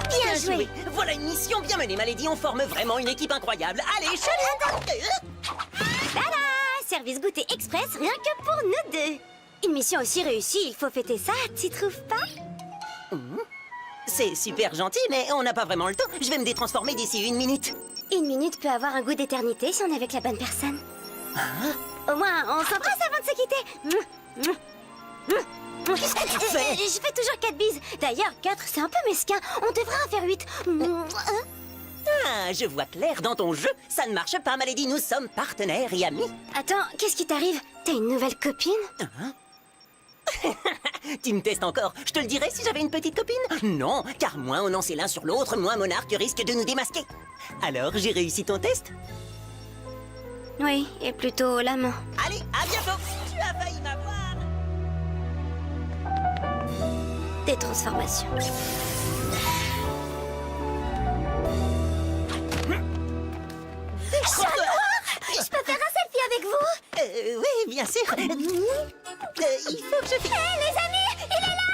Bien joué. Voilà une mission bien menée, Malédie. On forme vraiment une équipe incroyable. Allez, chalet. Tada! Service goûter express rien que pour nous deux. Une mission aussi réussie, il faut fêter ça, t'y trouves pas? C'est super gentil, mais on n'a pas vraiment le temps. Je vais me détransformer d'ici 1 minute. 1 minute peut avoir un goût d'éternité si on est avec la bonne personne. Au moins, on s'embrasse avant de se quitter. Qu'est-ce que tu fais? Je fais toujours 4 bises. D'ailleurs, 4, c'est un peu mesquin. On devrait en faire 8. Ah, je vois clair dans ton jeu. Ça ne marche pas, Malédie. Nous sommes partenaires et amis. Attends, qu'est-ce qui t'arrive? T'as une nouvelle copine? Tu me testes encore. Je te le dirais si j'avais une petite copine? Non, car moins on en sait l'un sur l'autre, moins Monarque risque de nous démasquer. Alors, j'ai réussi ton test? Oui, et plutôt l'amant. Allez, à bientôt. Tu as failli m'avoir. Des transformations. Je peux faire un selfie avec vous? Oui, bien sûr. Il faut que je fasse... Hé, les amis, il est là!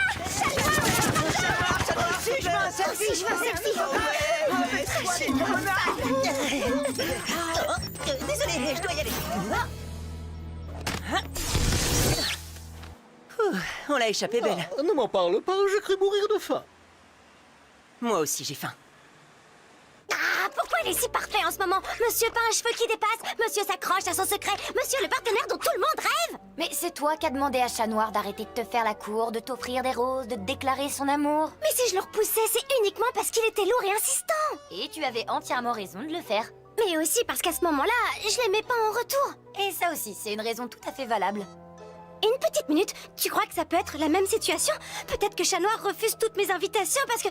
Je veux un selfie. Je veux un selfie. Désolé, je dois y aller. On l'a échappé belle. Ne m'en parle pas, j'ai cru mourir de faim. Moi aussi, j'ai faim. Ah, pourquoi il est si parfait en ce moment? Monsieur pas un cheveu qui dépasse, monsieur s'accroche à son secret, monsieur le partenaire dont tout le monde rêve. Mais c'est toi qui as demandé à Chat Noir d'arrêter de te faire la cour, de t'offrir des roses, de te déclarer son amour. Mais si je le repoussais, c'est uniquement parce qu'il était lourd et insistant. Et tu avais entièrement raison de le faire. Mais aussi parce qu'à ce moment-là, je l'aimais pas en retour. Et ça aussi, c'est une raison tout à fait valable. Une petite minute, tu crois que ça peut être la même situation? Peut-être que Chat Noir refuse toutes mes invitations parce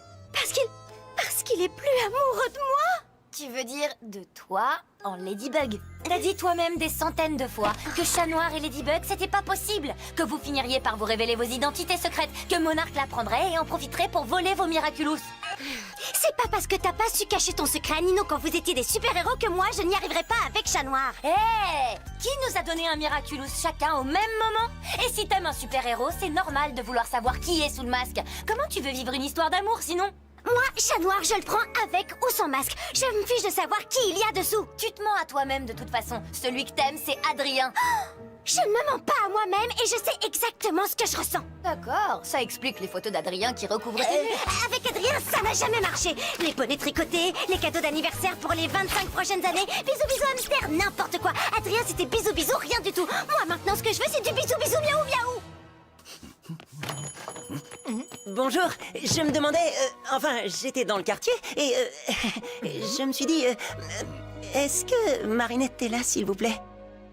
qu'il est plus amoureux de moi. Tu veux dire de toi en Ladybug. T'as dit toi-même des centaines de fois que Chat Noir et Ladybug, c'était pas possible. Que vous finiriez par vous révéler vos identités secrètes, que Monarque l'apprendrait et en profiterait pour voler vos Miraculous. C'est pas parce que t'as pas su cacher ton secret à Nino quand vous étiez des super-héros que moi je n'y arriverai pas avec Chat Noir. Hé! Qui nous a donné un Miraculous chacun au même moment? Et si t'aimes un super-héros, c'est normal de vouloir savoir qui est sous le masque. Comment tu veux vivre une histoire d'amour sinon? Moi, Chat Noir, je le prends avec ou sans masque. Je me fiche de savoir qui il y a dessous. Tu te mens à toi-même de toute façon. Celui que t'aimes, c'est Adrien. Je ne me mens pas à moi-même et je sais exactement ce que je ressens. D'accord, ça explique les photos d'Adrien qui recouvrent tes nez. Avec Adrien, ça n'a jamais marché. Les bonnets tricotés, les cadeaux d'anniversaire pour les 25 prochaines années, bisous bisous hamster, n'importe quoi. Adrien, c'était bisous bisous, rien du tout. Moi, maintenant, ce que je veux, c'est du bisou bisou miaou miaou. Bonjour, je me demandais... enfin, j'étais dans le quartier et... je me suis dit... est-ce que Marinette est là, s'il vous plaît?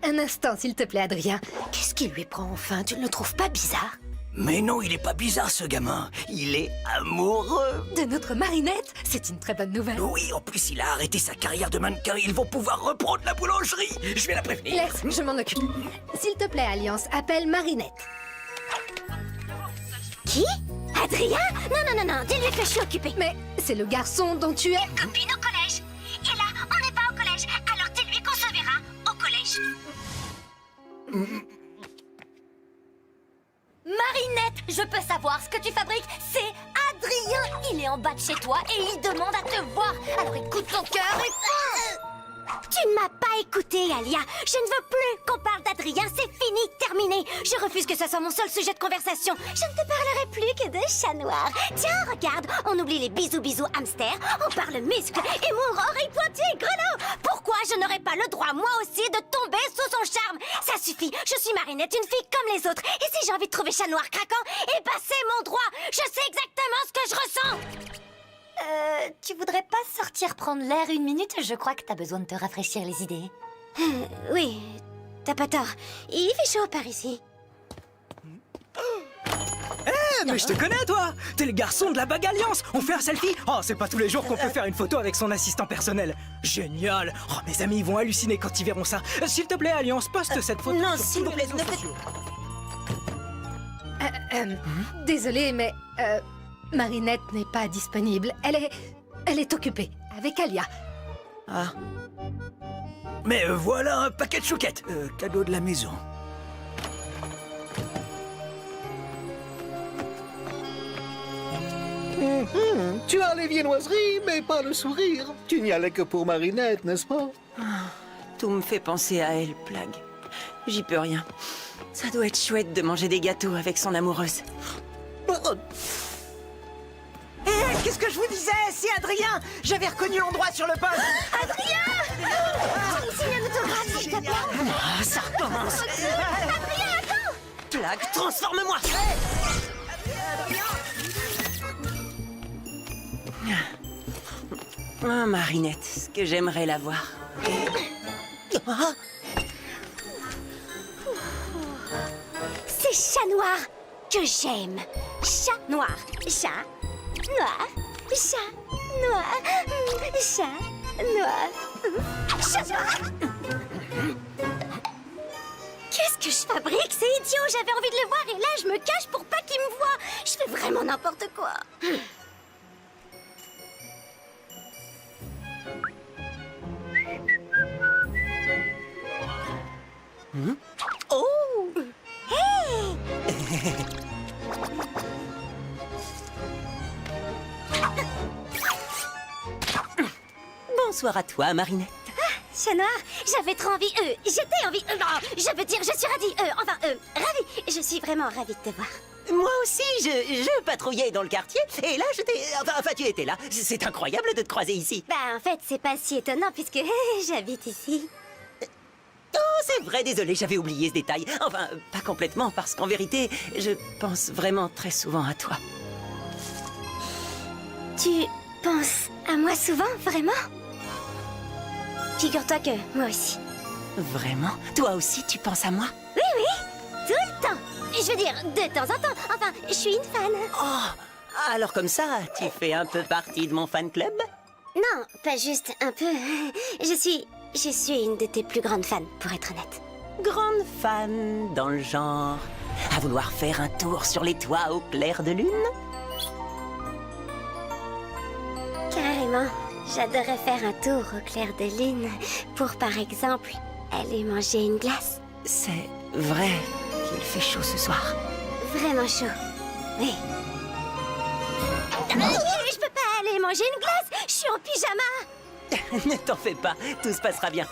Un instant, s'il te plaît, Adrien. Qu'est-ce qui lui prend enfin? Tu ne le trouves pas bizarre? Mais non, il est pas bizarre, ce gamin. Il est amoureux. De notre Marinette? C'est une très bonne nouvelle. Oui, en plus, il a arrêté sa carrière de mannequin. Ils vont pouvoir reprendre la boulangerie. Je vais la prévenir. Laisse, je m'en occupe. S'il te plaît, Alliance, appelle Marinette. Qui? Adrien? Non, dis-lui que je suis occupée. Mais c'est le garçon dont tu es... Copine au collège. Et là, on n'est pas au collège, alors dis-lui qu'on se verra au collège. Marinette, je peux savoir ce que tu fabriques. C'est Adrien. Il est en bas de chez toi et il demande à te voir. Alors écoute ton cœur et... Tu ne m'as pas écouté, Alia. Je ne veux plus qu'on parle d'Adrien. C'est fini, terminé. Je refuse que ça soit mon seul sujet de conversation. Je ne te parlerai plus que de Chat Noir. Tiens, regarde, on oublie les bisous bisous hamster. On parle muscles, humour, oreilles pointues, grelots. Pourquoi je n'aurais pas le droit, moi aussi, de tomber sous son charme? Ça suffit. Je suis Marinette, une fille comme les autres. Et si j'ai envie de trouver Chat Noir craquant, eh ben c'est mon droit. Je sais exactement ce que je ressens. Tu voudrais pas sortir prendre l'air 1 minute? Je crois que t'as besoin de te rafraîchir les idées. Oui, t'as pas tort. Il fait chaud par ici. Mais je te connais, toi! T'es le garçon de la Bague Alliance! On fait un selfie? Oh, c'est pas tous les jours qu'on peut faire une photo avec son assistant personnel! Génial! Oh, mes amis, ils vont halluciner quand ils verront ça! S'il te plaît, Alliance, poste cette photo non, sur s'il tous vous les plaît, réseaux ne faites- sociaux. Désolée, mais... Marinette n'est pas disponible. Elle est occupée avec Alia. Ah, Mais voilà un paquet de chouquettes. Cadeau de la maison. Tu as les viennoiseries, mais pas le sourire. Tu n'y allais que pour Marinette, n'est-ce pas? Tout me fait penser à elle, Plague. J'y peux rien. Ça doit être chouette de manger des gâteaux avec son amoureuse. Hé, qu'est-ce que je vous disais? C'est Adrien! J'avais reconnu l'endroit sur le poste! Signe un autographe, s'il te plaît. Ah, ça recommence! Adrien, attends. Plague, transforme-moi! Ah, Marinette, ce que j'aimerais la voir. Ah, C'est Chat Noir que j'aime. Chat Noir. Chat Noir. Chat Noir. Chat Noir. Chat Noir. Qu'est-ce que je fabrique? C'est idiot. J'avais envie de le voir et là, je me cache pour pas qu'il me voie. Je fais vraiment n'importe quoi. oh! Hey! Bonsoir à toi, Marinette. Chat Noir, j'avais trop envie. J'étais envie. Non, je veux dire, je suis ravie. Ravie. Je suis vraiment ravie de te voir. Moi aussi, je patrouillais dans le quartier, et là, Enfin, tu étais là. C'est incroyable de te croiser ici. Bah, en fait, c'est pas si étonnant puisque j'habite ici. Oh, c'est vrai, désolé, j'avais oublié ce détail. Enfin, pas complètement, parce qu'en vérité, je pense vraiment très souvent à toi. Tu penses à moi souvent, vraiment? Figure-toi que moi aussi. Vraiment? Toi aussi, tu penses à moi? Oui, tout le temps. Je veux dire, de temps en temps. Enfin, je suis une fan. Oh, alors comme ça, tu fais un peu partie de mon fan club? Non, pas juste un peu. Je suis une de tes plus grandes fans, pour être honnête. Grande fan dans le genre à vouloir faire un tour sur les toits au clair de lune? Carrément. J'adorerais faire un tour au clair de lune pour, par exemple, aller manger une glace. C'est vrai qu'il fait chaud ce soir. Vraiment chaud. Oui. Je peux pas aller manger une glace. Je suis en pyjama. Ne t'en fais pas, tout se passera bien.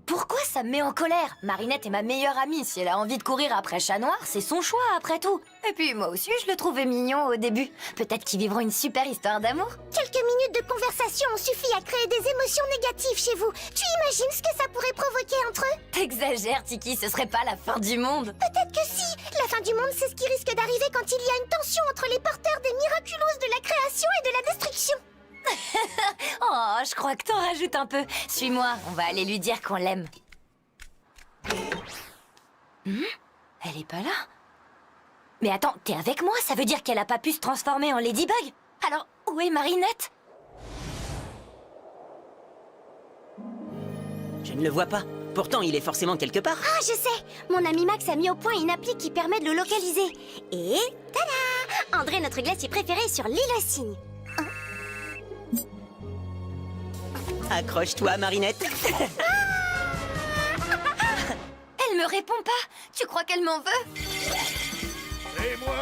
Pourquoi ça me met en colère? Marinette est ma meilleure amie. Si elle a envie de courir après Chat Noir, c'est son choix après tout. Et puis moi aussi, je le trouvais mignon au début. Peut-être qu'ils vivront une super histoire d'amour. Quelques minutes de conversation ont suffi à créer des émotions négatives chez vous. Tu imagines ce que ça pourrait provoquer entre eux? T'exagères, Tiki, ce serait pas la fin du monde. Peut-être que si. La fin du monde, c'est ce qui risque d'arriver quand il y a une tension entre les porteurs des miraculous de la création et de la destruction. Oh, je crois que t'en rajoutes un peu. Suis-moi, on va aller lui dire qu'on l'aime. Elle est pas là. Mais attends, t'es avec moi? Ça veut dire qu'elle a pas pu se transformer en Ladybug? Alors, où est Marinette? Je ne le vois pas. Pourtant, il est forcément quelque part. Ah, je sais. Mon ami Max a mis au point une appli qui permet de le localiser. Et tada! André, notre glacier préféré, sur l'île aux cygnes. Accroche-toi, Marinette. Elle me répond pas. Tu crois qu'elle m'en veut? C'est moi,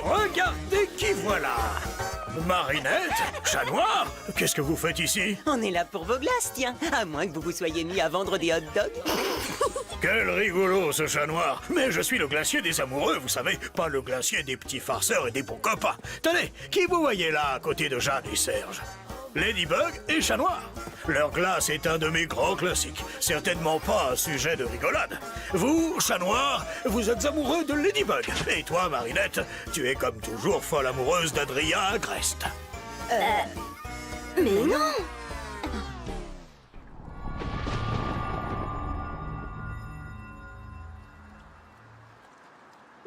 regardez qui voilà. Marinette, Chat Noir, qu'est-ce que vous faites ici? On est là pour vos glaces, tiens. À moins que vous vous soyez mis à vendre des hot dogs. Quel rigolo ce Chat Noir. Mais je suis le glacier des amoureux, vous savez, pas le glacier des petits farceurs et des bons copains. Tenez, qui vous voyez là à côté de Jeanne et Serge? Ladybug et Chat Noir. Leur glace est un de mes grands classiques, certainement pas un sujet de rigolade. Vous, Chat Noir, vous êtes amoureux de Ladybug. Et toi, Marinette, tu es comme toujours folle amoureuse d'Adrien Agreste. Mais non!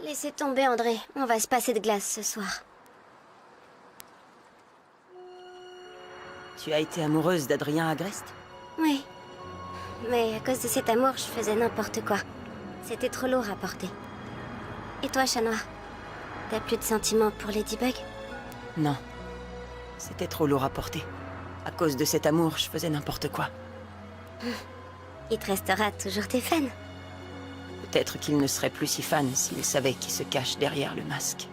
Laissez tomber, André. On va se passer de glace ce soir. Tu as été amoureuse d'Adrien Agreste? Oui. Mais à cause de cet amour, je faisais n'importe quoi. C'était trop lourd à porter. Et toi, Chat Noir? T'as plus de sentiments pour Ladybug? Non. C'était trop lourd à porter. À cause de cet amour, je faisais n'importe quoi. Il te restera toujours tes fans. Peut-être qu'il ne serait plus si fan s'il savait qui se cache derrière le masque.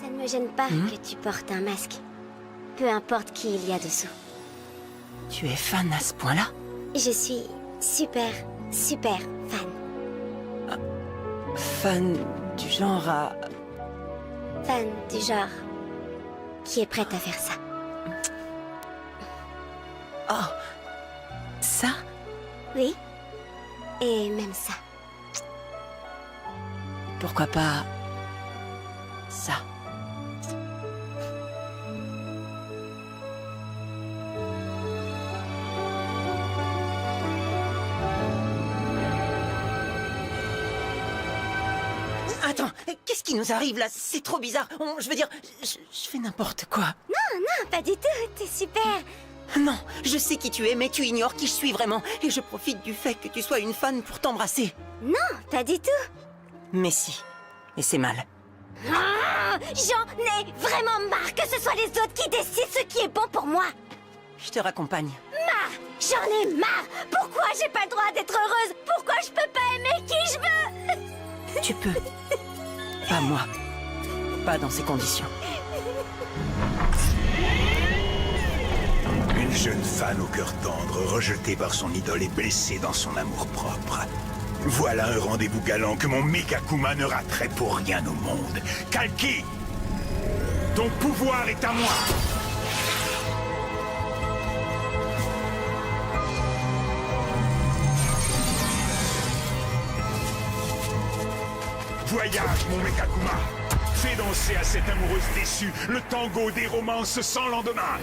Ça ne me gêne pas que tu portes un masque. Peu importe qui il y a dessous. Tu es fan à ce point-là? Je suis super fan. Fan du genre à... Fan du genre qui est prête à faire ça. Oh, ça? Oui. Et même ça. Pourquoi pas... ça? Attends, qu'est-ce qui nous arrive là? C'est trop bizarre. Je veux dire, je fais n'importe quoi. Non, pas du tout. T'es super. Non, je sais qui tu es, mais tu ignores qui je suis vraiment. Et je profite du fait que tu sois une fan pour t'embrasser. Non, pas du tout. Mais si. Et c'est mal. Ah, j'en ai vraiment marre que ce soit les autres qui décident ce qui est bon pour moi. Je te raccompagne. Marre. J'en ai marre. Pourquoi j'ai pas le droit d'être heureuse? Pourquoi je peux pas aimer qui je veux? Tu peux. Pas moi. Pas dans ces conditions. Une jeune fan au cœur tendre, rejetée par son idole et blessée dans son amour-propre. Voilà un rendez-vous galant que mon Megakuma ne raterait pour rien au monde. Kalki, ton pouvoir est à moi. Voyage, mon Megakuma. Fais danser à cette amoureuse déçue le tango des romances sans lendemain.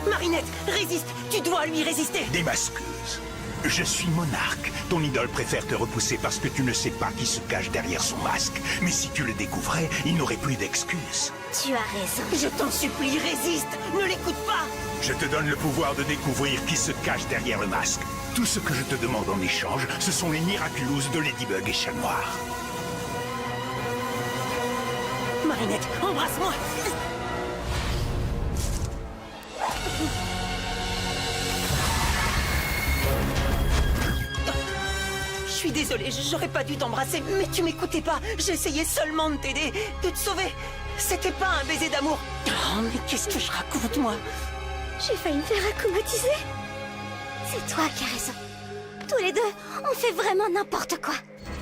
Marinette, résiste! Tu dois lui résister! Démasqueuse. Je suis monarque. Ton idole préfère te repousser parce que tu ne sais pas qui se cache derrière son masque. Mais si tu le découvrais, il n'aurait plus d'excuses. Tu as raison. Je t'en supplie, résiste! Ne l'écoute pas! Je te donne le pouvoir de découvrir qui se cache derrière le masque. Tout ce que je te demande en échange, ce sont les Miraculous de Ladybug et Chat Noir. Marinette, embrasse-moi! Je suis désolée, j'aurais pas dû t'embrasser, mais tu m'écoutais pas. J'essayais seulement de t'aider, de te sauver. C'était pas un baiser d'amour. Oh, mais qu'est-ce que je raconte, moi? J'ai failli me faire accommotiser. C'est toi qui as raison. Tous les deux, on fait vraiment n'importe quoi.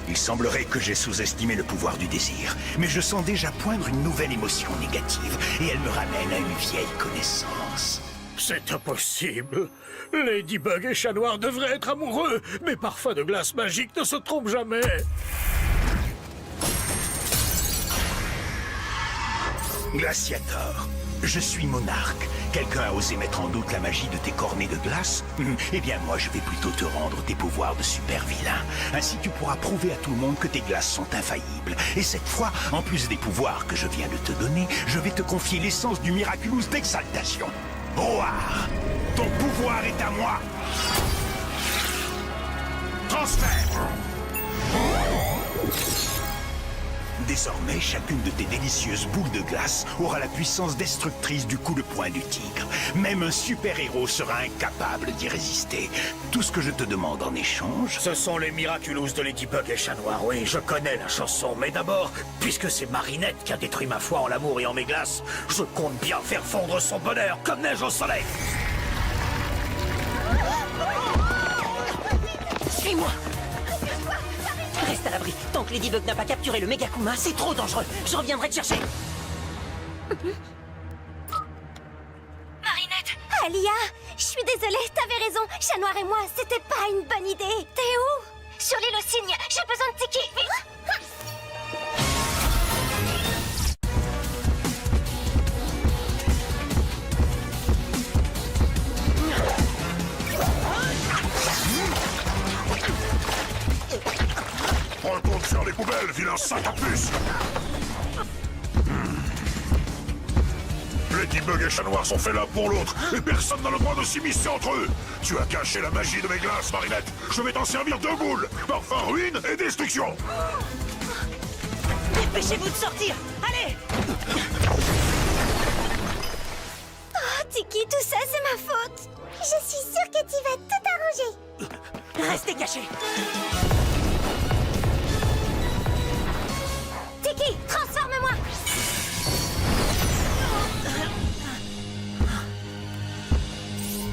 Il semblerait que j'ai sous-estimé le pouvoir du désir, mais je sens déjà poindre une nouvelle émotion négative, et elle me ramène à une vieille connaissance. C'est impossible. Ladybug et Chat Noir devraient être amoureux, mais Parfum de glace magique ne se trompe jamais. Glaciator, je suis monarque. Quelqu'un a osé mettre en doute la magie de tes cornets de glace? Eh bien, moi, je vais plutôt te rendre tes pouvoirs de super vilain. Ainsi, tu pourras prouver à tout le monde que tes glaces sont infaillibles. Et cette fois, en plus des pouvoirs que je viens de te donner, je vais te confier l'essence du Miraculous d'exaltation. Roar, ton pouvoir est à moi. Transfert. Désormais, chacune de tes délicieuses boules de glace aura la puissance destructrice du coup de poing du tigre. Même un super-héros sera incapable d'y résister. Tout ce que je te demande en échange... Ce sont les Miraculous de Ladybug et Chat Noir, oui, je connais la chanson. Mais d'abord, puisque c'est Marinette qui a détruit ma foi en l'amour et en mes glaces, je compte bien faire fondre son bonheur comme neige au soleil. Suis-moi! Reste à l'abri. Tant que Ladybug n'a pas capturé le Megakuma, c'est trop dangereux. Je reviendrai te chercher. Marinette! Alia, je suis désolée, t'avais raison. Chat Noir et moi, c'était pas une bonne idée. T'es où? Sur l'île aux cygnes, j'ai besoin de Tiki! Prends le compte sur les poubelles, vilain sac à puce. Ladybug et Chat Noir sont faits l'un pour l'autre, et personne n'a le droit de s'immiscer entre eux. Tu as caché la magie de mes glaces, Marinette. Je vais t'en servir deux boules. Parfum, ruine et destruction. Dépêchez-vous de sortir. Allez. Oh, Tiki, tout ça, c'est ma faute. Je suis sûre que tu vas tout arranger. Restez cachés. Tiki, transforme-moi.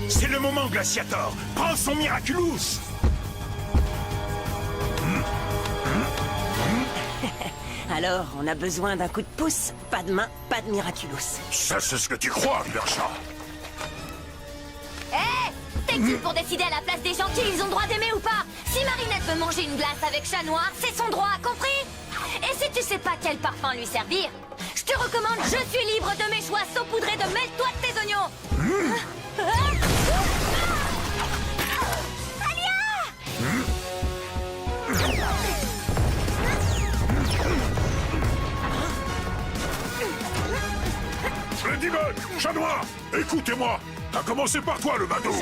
C'est le moment, Glaciator. Prends son Miraculous. Alors, on a besoin d'un coup de pouce, pas de main, pas de Miraculous. Ça, c'est ce que tu crois, Chat. Hé, t'es qui pour décider à la place des gens qui ils ont droit d'aimer ou pas? Si Marinette veut manger une glace avec Chat Noir, c'est son droit, compris? Et si tu sais pas quel parfum lui servir, je te recommande Je suis libre de mes choix saupoudrés de mêle-toi de tes oignons. Ladybug, Chat Noir, écoutez-moi. À commencer par toi, le badaud.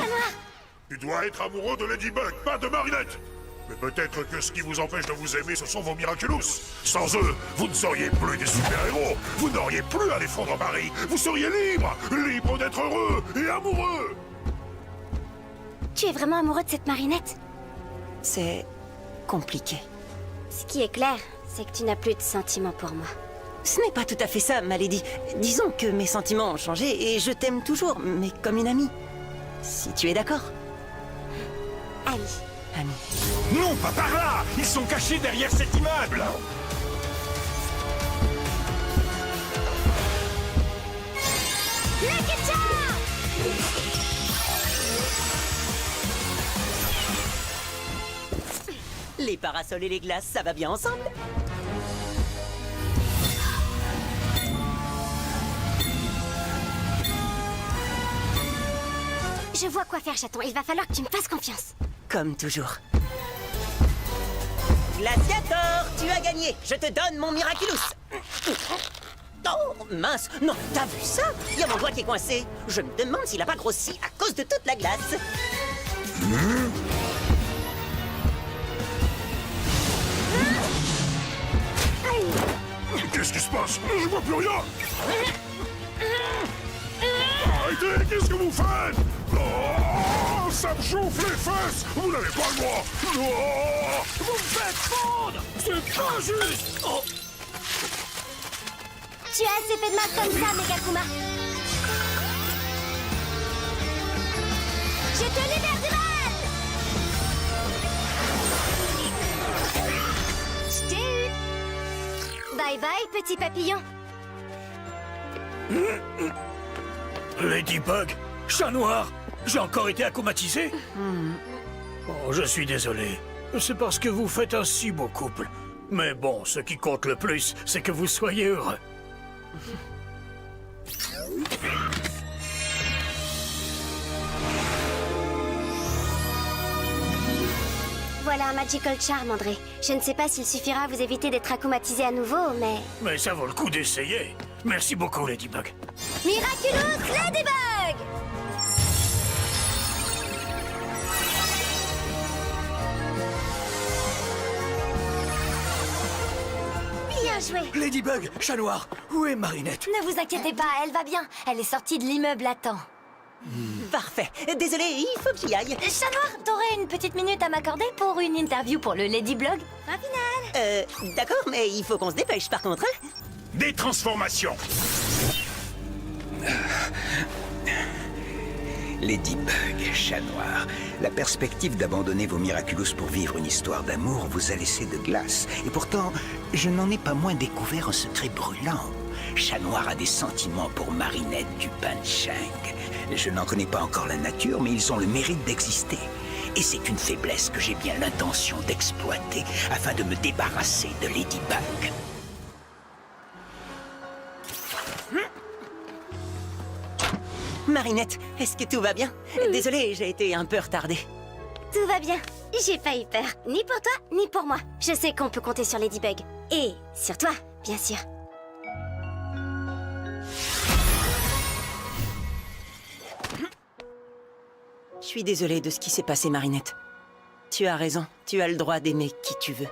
Tu dois être amoureux de Ladybug, pas de Marinette. Mais peut-être que ce qui vous empêche de vous aimer, ce sont vos Miraculous. Sans eux, vous ne seriez plus des super-héros. Vous n'auriez plus à défendre Paris. Vous seriez libre, libre d'être heureux et amoureux. Tu es vraiment amoureux de cette Marinette? C'est compliqué. Ce qui est clair, c'est que tu n'as plus de sentiments pour moi. Ce n'est pas tout à fait ça, ma lady. Disons que mes sentiments ont changé et je t'aime toujours, mais comme une amie. Si tu es d'accord. Ami. Amie. Non, pas par là. Ils sont cachés derrière cet immeuble. Les parasols et les glaces, ça va bien ensemble? Je vois quoi faire, chaton. Il va falloir que tu me fasses confiance. Comme toujours. Glaciator, tu as gagné. Je te donne mon Miraculous. Oh, mince. Non, t'as vu ça? Il y a mon doigt qui est coincé. Je me demande s'il a pas grossi à cause de toute la glace. Qu'est-ce qui se passe? Je vois plus rien. Arrêtez, qu'est-ce que vous faites? Oh, ça me chauffe les fesses. Vous n'avez pas le droit. Oh, vous me faites fondre. C'est pas juste. Oh. Tu as assez fait de mal comme ça, Megakuma. Je te libère du mal. Je t'ai eu. Bye bye, petit papillon. Ladybug, Chat Noir, j'ai encore été acclimatisé. Oh, je suis désolé. C'est parce que vous faites un si beau couple. Mais bon, ce qui compte le plus, c'est que vous soyez heureux. Voilà un Magical Charm, André. Je ne sais pas s'il suffira à vous éviter d'être acclimatisé à nouveau, mais... Mais ça vaut le coup d'essayer. Merci beaucoup, Ladybug. Miraculous Ladybug! Bien joué. Ladybug, Chat Noir, où est Marinette? Ne vous inquiétez pas, elle va bien. Elle est sortie de l'immeuble à temps. Parfait. Désolé, il faut qu'il y aille. Chat Noir, t'aurais une petite minute à m'accorder pour une interview pour le Ladyblog? D'accord, mais il faut qu'on se dépêche par contre, hein? Des transformations. Ladybug, Chat Noir, la perspective d'abandonner vos Miraculous pour vivre une histoire d'amour vous a laissé de glace. Et pourtant, je n'en ai pas moins découvert un secret brûlant. Chat Noir a des sentiments pour Marinette du Bansheng. Je n'en connais pas encore la nature, mais ils ont le mérite d'exister. Et c'est une faiblesse que j'ai bien l'intention d'exploiter afin de me débarrasser de Ladybug. Marinette, est-ce que tout va bien? Désolé, j'ai été un peu retardée. Tout va bien. J'ai pas eu peur. Ni pour toi, ni pour moi. Je sais qu'on peut compter sur Ladybug. Et sur toi, bien sûr. Je suis désolée de ce qui s'est passé, Marinette. Tu as raison, tu as le droit d'aimer qui tu veux.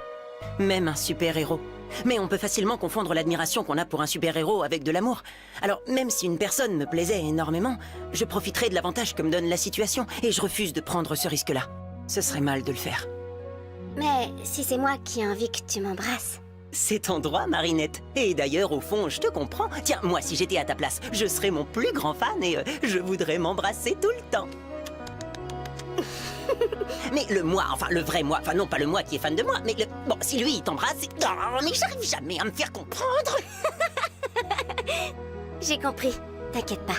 Même un super-héros. Mais on peut facilement confondre l'admiration qu'on a pour un super-héros avec de l'amour. Alors, même si une personne me plaisait énormément, je profiterai de l'avantage que me donne la situation et je refuse de prendre ce risque-là. Ce serait mal de le faire. Mais si c'est moi qui ai envie que tu m'embrasses... C'est ton droit, Marinette. Et d'ailleurs, au fond, je te comprends. Tiens, moi, si j'étais à ta place, je serais mon plus grand fan et je voudrais m'embrasser tout le temps. Mais le moi, enfin le vrai moi, enfin non pas le moi qui est fan de moi, mais le... Bon, si lui il t'embrasse, c'est... Oh, mais j'arrive jamais à me faire comprendre. J'ai compris, t'inquiète pas.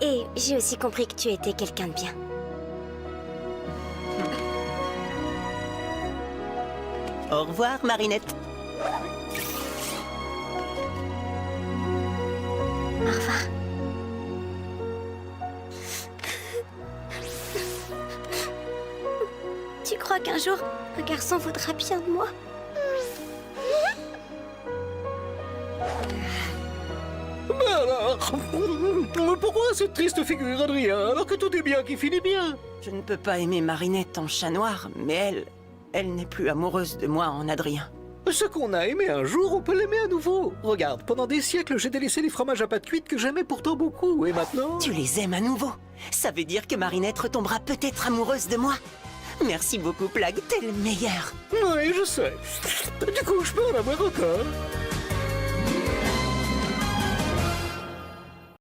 Et j'ai aussi compris que tu étais quelqu'un de bien. Au revoir, Marinette. Au revoir. Tu crois qu'un jour, un garçon voudra bien de moi? Mais alors, pourquoi cette triste figure, Adrien, alors que tout est bien qui finit bien? Je ne peux pas aimer Marinette en chat noir, mais elle n'est plus amoureuse de moi en Adrien. Ce qu'on a aimé un jour, on peut l'aimer à nouveau. Regarde, pendant des siècles, j'ai délaissé les fromages à pâte cuite que j'aimais pourtant beaucoup, et maintenant... Tu les aimes à nouveau. Ça veut dire que Marinette retombera peut-être amoureuse de moi. Merci beaucoup, Plagg, t'es le meilleur. Oui, je sais. Du coup, je peux en avoir encore.